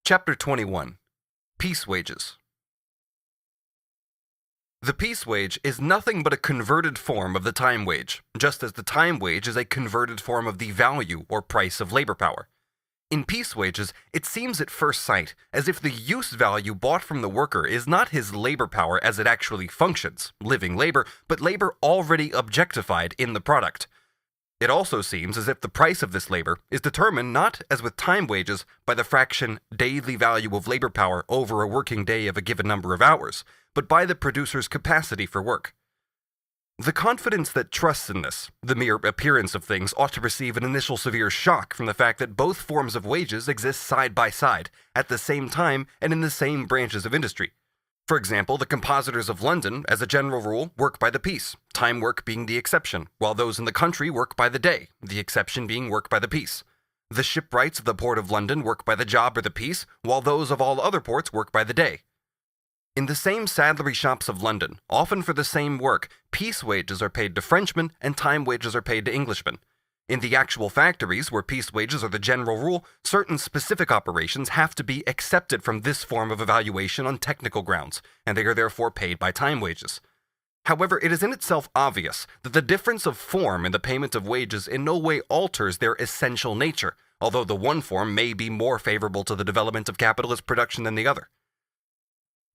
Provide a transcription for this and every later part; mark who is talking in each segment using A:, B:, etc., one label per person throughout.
A: Chapter 21. Piece Wages. The piece wage is nothing but a converted form of the time wage, just as the time wage is a converted form of the value or price of labor power. In piece wages, it seems at first sight as if the use value bought from the worker is not his labor power as it actually functions, living labor, but labor already objectified in the product. It also seems as if the price of this labor is determined not, as with time wages, by the fraction daily value of labor power over a working day of a given number of hours, but by the producer's capacity for work. The confidence that trusts in this, the mere appearance of things, ought to receive an initial severe shock from the fact that both forms of wages exist side by side, at the same time and in the same branches of industry. For example, the compositors of London, as a general rule, work by the piece, time work being the exception, while those in the country work by the day, the exception being work by the piece. The shipwrights of the Port of London work by the job or the piece, while those of all other ports work by the day. In the same saddlery shops of London, often for the same work, piece wages are paid to Frenchmen and time wages are paid to Englishmen. In the actual factories, where piece wages are the general rule, certain specific operations have to be accepted from this form of evaluation on technical grounds, and they are therefore paid by time wages. However, it is in itself obvious that the difference of form in the payment of wages in no way alters their essential nature, although the one form may be more favorable to the development of capitalist production than the other.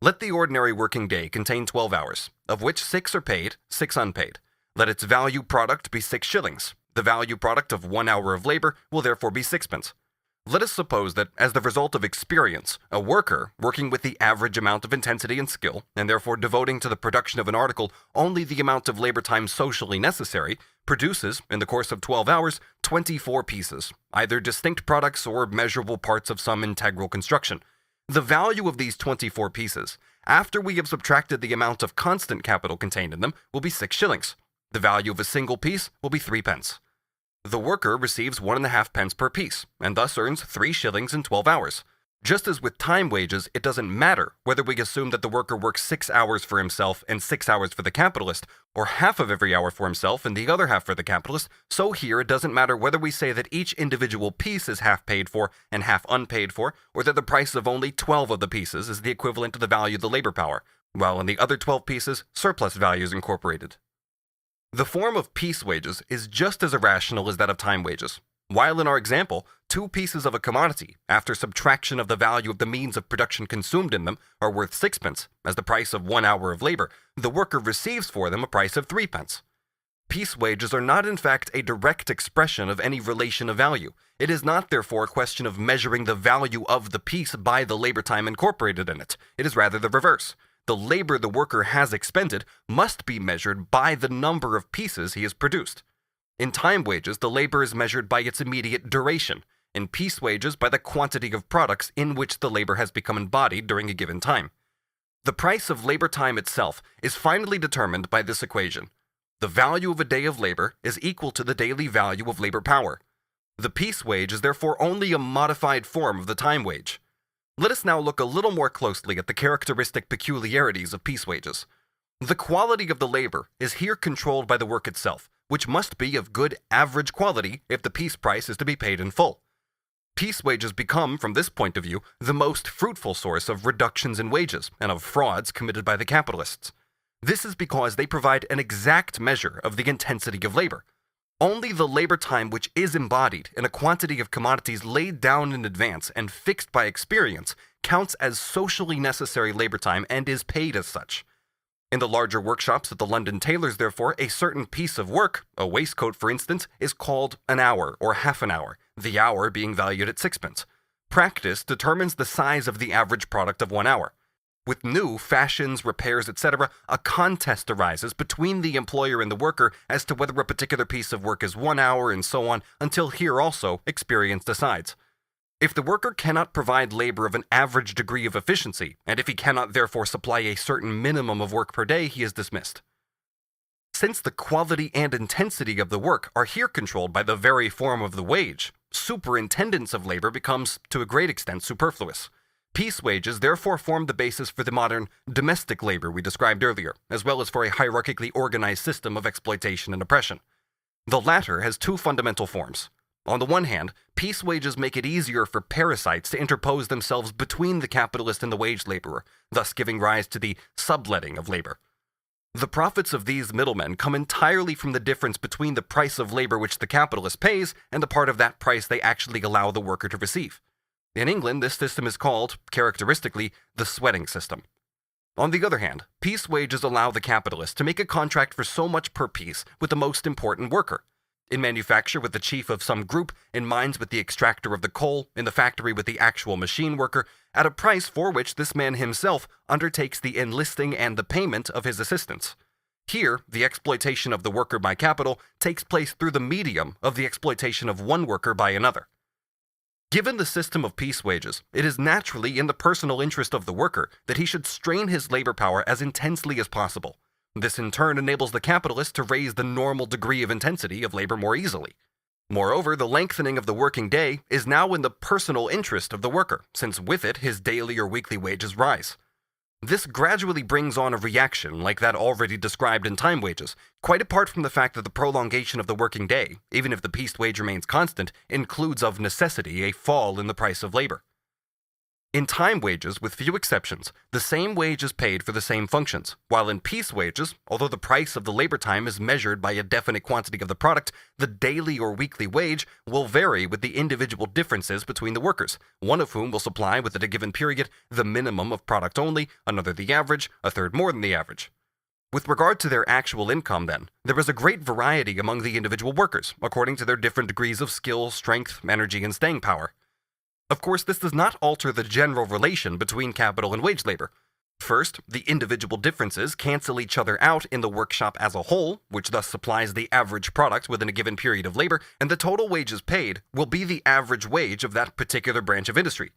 A: Let the ordinary working day contain 12 hours, of which 6 are paid, 6 unpaid. Let its value product be 6 shillings. The value product of 1 hour of labor will therefore be sixpence. Let us suppose that, as the result of experience, a worker, working with the average amount of intensity and skill, and therefore devoting to the production of an article only the amount of labor time socially necessary, produces, in the course of 12 hours, 24 pieces, either distinct products or measurable parts of some integral construction. The value of these 24 pieces, after we have subtracted the amount of constant capital contained in them, will be 6 shillings. The value of a single piece will be 3 pence. The worker receives 1.5 pence per piece, and thus earns 3 shillings in 12 hours. Just as with time wages, it doesn't matter whether we assume that the worker works 6 hours for himself and 6 hours for the capitalist, or half of every hour for himself and the other half for the capitalist, so here it doesn't matter whether we say that each individual piece is half paid for and half unpaid for, or that the price of only 12 of the pieces is the equivalent to the value of the labor power, while in the other 12 pieces, surplus value is incorporated. The form of piece wages is just as irrational as that of time wages. While in our example, 2 pieces of a commodity, after subtraction of the value of the means of production consumed in them, are worth 6 pence, as the price of 1 hour of labor, the worker receives for them a price of 3 pence. Piece wages are not in fact a direct expression of any relation of value. It is not therefore a question of measuring the value of the piece by the labor time incorporated in it. It is rather the reverse. The labor the worker has expended must be measured by the number of pieces he has produced. In time wages, the labor is measured by its immediate duration. In piece wages, by the quantity of products in which the labor has become embodied during a given time. The price of labor time itself is finally determined by this equation. The value of a day of labor is equal to the daily value of labor power. The piece wage is therefore only a modified form of the time wage. Let us now look a little more closely at the characteristic peculiarities of piece wages. The quality of the labor is here controlled by the work itself, which must be of good average quality if the piece price is to be paid in full. Piece wages become, from this point of view, the most fruitful source of reductions in wages and of frauds committed by the capitalists. This is because they provide an exact measure of the intensity of labor. Only the labor time which is embodied in a quantity of commodities laid down in advance and fixed by experience counts as socially necessary labor time and is paid as such. In the larger workshops of the London tailors, therefore, a certain piece of work, a waistcoat for instance, is called an hour or half an hour, the hour being valued at 6 pence. Practice determines the size of the average product of 1 hour. With new fashions, repairs, etc., a contest arises between the employer and the worker as to whether a particular piece of work is 1 hour and so on, until here also experience decides. If the worker cannot provide labor of an average degree of efficiency, and if he cannot therefore supply a certain minimum of work per day, he is dismissed. Since the quality and intensity of the work are here controlled by the very form of the wage, superintendence of labor becomes, to a great extent, superfluous. Piece wages therefore form the basis for the modern domestic labor we described earlier, as well as for a hierarchically organized system of exploitation and oppression. The latter has 2 fundamental forms: On the one hand, piece wages make it easier for parasites to interpose themselves between the capitalist and the wage laborer, thus giving rise to the subletting of labor. The profits of these middlemen come entirely from the difference between the price of labor which the capitalist pays and the part of that price they actually allow the worker to receive. In England, this system is called, characteristically, the sweating system. On the other hand, piece wages allow the capitalist to make a contract for so much per piece with the most important worker. In manufacture with the chief of some group, in mines with the extractor of the coal, in the factory with the actual machine worker, at a price for which this man himself undertakes the enlisting and the payment of his assistants. Here, the exploitation of the worker by capital takes place through the medium of the exploitation of one worker by another. Given the system of piece wages, it is naturally in the personal interest of the worker that he should strain his labor power as intensely as possible. This in turn enables the capitalist to raise the normal degree of intensity of labor more easily. Moreover, the lengthening of the working day is now in the personal interest of the worker, since with it his daily or weekly wages rise. This gradually brings on a reaction like that already described in time wages, quite apart from the fact that the prolongation of the working day, even if the piece wage remains constant, includes of necessity a fall in the price of labor. In time wages, with few exceptions, the same wage is paid for the same functions, while in piece wages, although the price of the labor time is measured by a definite quantity of the product, the daily or weekly wage will vary with the individual differences between the workers, one of whom will supply within a given period the minimum of product only, another the average, a third more than the average. With regard to their actual income, then, there is a great variety among the individual workers, according to their different degrees of skill, strength, energy, and staying power. Of course, this does not alter the general relation between capital and wage labor. First, the individual differences cancel each other out in the workshop as a whole, which thus supplies the average product within a given period of labor, and the total wages paid will be the average wage of that particular branch of industry.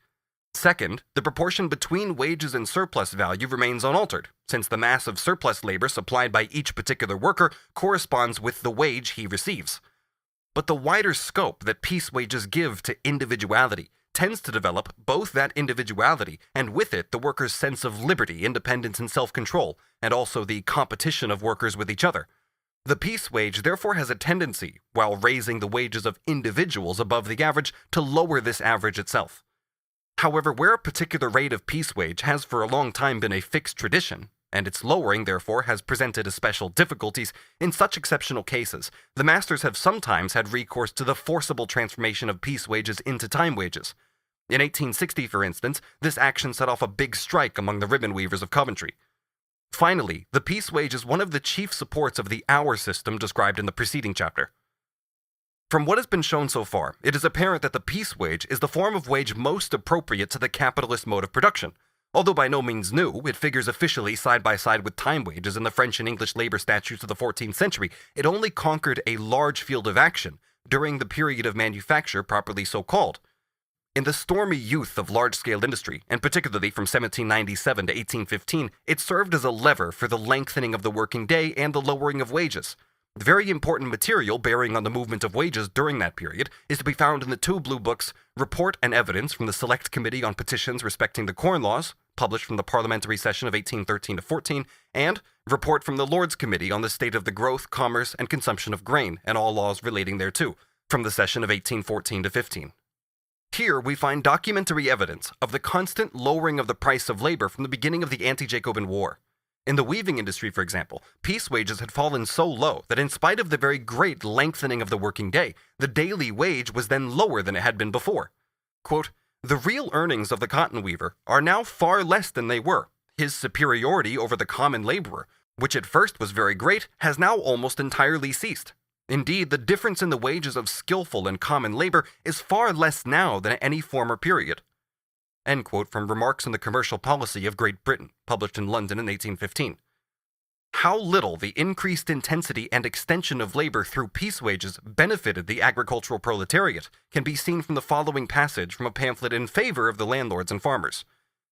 A: Second, the proportion between wages and surplus value remains unaltered, since the mass of surplus labor supplied by each particular worker corresponds with the wage he receives. But the wider scope that piece wages give to individuality tends to develop both that individuality and with it the worker's sense of liberty, independence, and self-control, and also the competition of workers with each other. The piece wage therefore has a tendency, while raising the wages of individuals above the average, to lower this average itself. However, where a particular rate of piece wage has for a long time been a fixed tradition, and its lowering therefore has presented especial difficulties, in such exceptional cases, the masters have sometimes had recourse to the forcible transformation of piece wages into time wages. In 1860, for instance, this action set off a big strike among the ribbon weavers of Coventry. Finally, the piece wage is one of the chief supports of the hour system described in the preceding chapter. From what has been shown so far, it is apparent that the piece wage is the form of wage most appropriate to the capitalist mode of production. Although by no means new, it figures officially side by side with time wages in the French and English labor statutes of the 14th century. It only conquered a large field of action during the period of manufacture properly so called. In the stormy youth of large-scale industry, and particularly from 1797 to 1815, it served as a lever for the lengthening of the working day and the lowering of wages. Very important material bearing on the movement of wages during that period is to be found in the two blue books, Report and Evidence from the Select Committee on Petitions Respecting the Corn Laws, published from the parliamentary session of 1813 to 14, and Report from the Lords Committee on the State of the Growth, Commerce, and Consumption of Grain, and all laws relating thereto, from the session of 1814 to 15. Here we find documentary evidence of the constant lowering of the price of labor from the beginning of the anti-Jacobin War. In the weaving industry, for example, piece wages had fallen so low that in spite of the very great lengthening of the working day, the daily wage was then lower than it had been before. Quote, "The real earnings of the cotton weaver are now far less than they were. His superiority over the common laborer, which at first was very great, has now almost entirely ceased. Indeed, the difference in the wages of skillful and common labor is far less now than at any former period." End quote from Remarks on the Commercial Policy of Great Britain, published in London in 1815. How little the increased intensity and extension of labor through piece wages benefited the agricultural proletariat can be seen from the following passage from a pamphlet in favor of the landlords and farmers.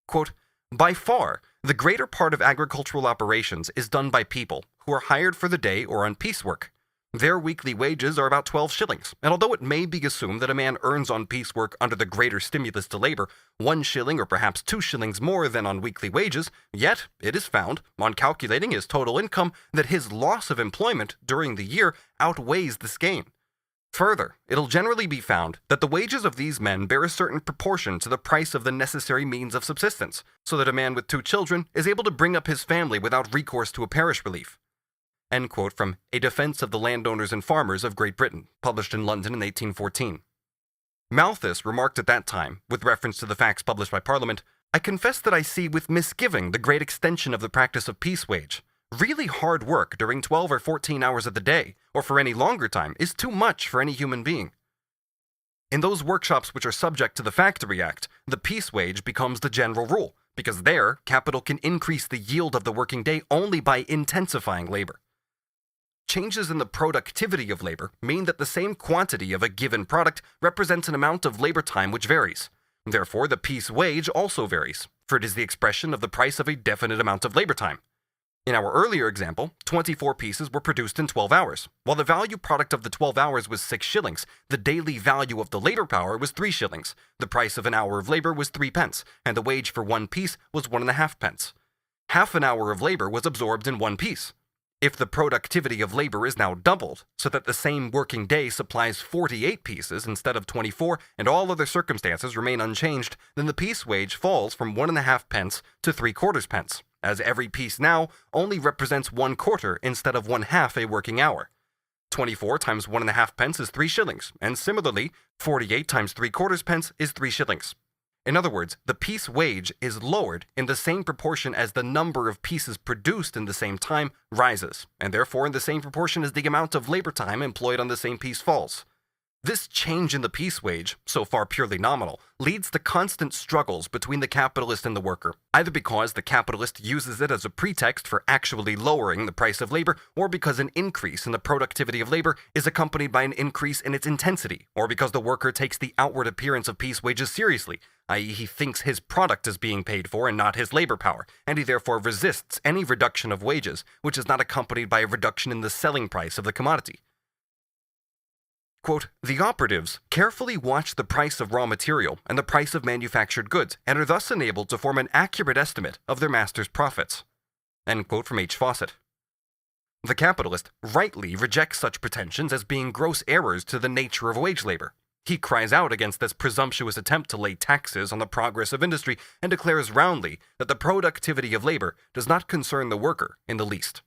A: Quote, "By far, the greater part of agricultural operations is done by people who are hired for the day or on piecework. Their weekly wages are about 12 shillings, and although it may be assumed that a man earns on piecework under the greater stimulus to labor 1 shilling or perhaps 2 shillings more than on weekly wages, yet it is found, on calculating his total income, that his loss of employment during the year outweighs this gain. Further, it'll generally be found that the wages of these men bear a certain proportion to the price of the necessary means of subsistence, so that a man with 2 children is able to bring up his family without recourse to a parish relief. End quote from A Defense of the Landowners and Farmers of Great Britain, published in London in 1814. Malthus remarked at that time, with reference to the facts published by Parliament, "I confess that I see with misgiving the great extension of the practice of piece wage. Really hard work during 12 or 14 hours of the day, or for any longer time, is too much for any human being." In those workshops which are subject to the Factory Act, the piece wage becomes the general rule, because there, capital can increase the yield of the working day only by intensifying labor. Changes in the productivity of labor mean that the same quantity of a given product represents an amount of labor time which varies. Therefore, the piece wage also varies, for it is the expression of the price of a definite amount of labor time. In our earlier example, 24 pieces were produced in 12 hours. While the value product of the 12 hours was 6 shillings, the daily value of the labor power was 3 shillings, the price of an hour of labor was 3 pence, and the wage for 1 piece was 1.5 pence. Half an hour of labor was absorbed in 1 piece. If the productivity of labor is now doubled, so that the same working day supplies 48 pieces instead of 24, and all other circumstances remain unchanged, then the piece wage falls from 1.5 pence to 3/4 pence, as every piece now only represents 1/4 instead of 1/2 a working hour. 24 times 1.5 pence is 3 shillings, and similarly, 48 times 3/4 pence is 3 shillings. In other words, the piece wage is lowered in the same proportion as the number of pieces produced in the same time rises, and therefore in the same proportion as the amount of labor time employed on the same piece falls. This change in the piece wage, so far purely nominal, leads to constant struggles between the capitalist and the worker, either because the capitalist uses it as a pretext for actually lowering the price of labor, or because an increase in the productivity of labor is accompanied by an increase in its intensity, or because the worker takes the outward appearance of piece wages seriously, i.e. he thinks his product is being paid for and not his labor power, and he therefore resists any reduction of wages which is not accompanied by a reduction in the selling price of the commodity. Quote, "The operatives carefully watch the price of raw material and the price of manufactured goods, and are thus enabled to form an accurate estimate of their master's profits." End quote from H. Fawcett. The capitalist rightly rejects such pretensions as being gross errors to the nature of wage labor. He cries out against this presumptuous attempt to lay taxes on the progress of industry and declares roundly that the productivity of labor does not concern the worker in the least.